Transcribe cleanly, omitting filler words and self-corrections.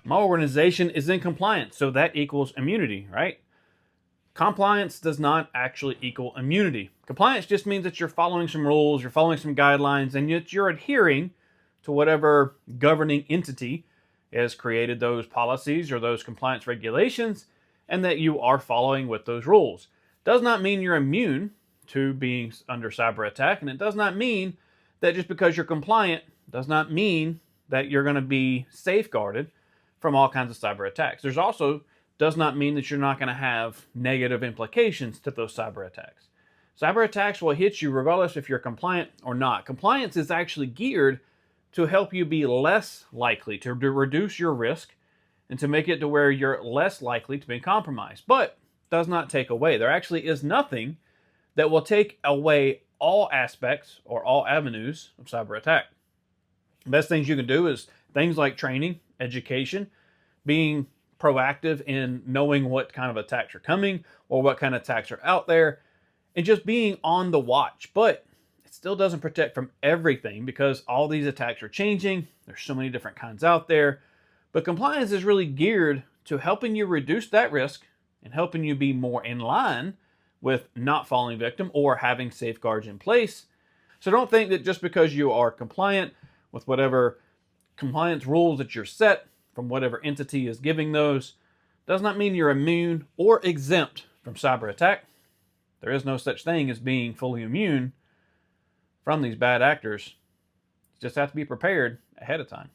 My organization is in compliance, so that equals immunity, right? Compliance does not actually equal immunity. Compliance just means that you're following some rules, you're following some guidelines, and yet you're adhering to whatever governing entity has created those policies or those compliance regulations, and that you are following with those rules. Does not mean you're immune to being under cyber attack, and it does not mean that just because you're compliant does not mean that you're going to be safeguarded from all kinds of cyber attacks. There's also does not mean that you're not going to have negative implications to those cyber attacks. Cyber attacks will hit you regardless if you're compliant or not. Compliance is actually geared to help you be less likely, to reduce your risk, and to make it to where you're less likely to be compromised. But does not take away. There actually is nothing that will take away all aspects or all avenues of cyber attack. The best things you can do is things like training, education, being proactive in knowing what kind of attacks are coming or what kind of attacks are out there, and just being on the watch. But it still doesn't protect from everything because all these attacks are changing. There's so many different kinds out there. But compliance is really geared to helping you reduce that risk and helping you be more in line with not falling victim or having safeguards in place. So don't think that just because you are compliant with whatever compliance rules that you're set from whatever entity is giving those, does not mean you're immune or exempt from cyber attack. There is no such thing as being fully immune from these bad actors. You just have to be prepared ahead of time.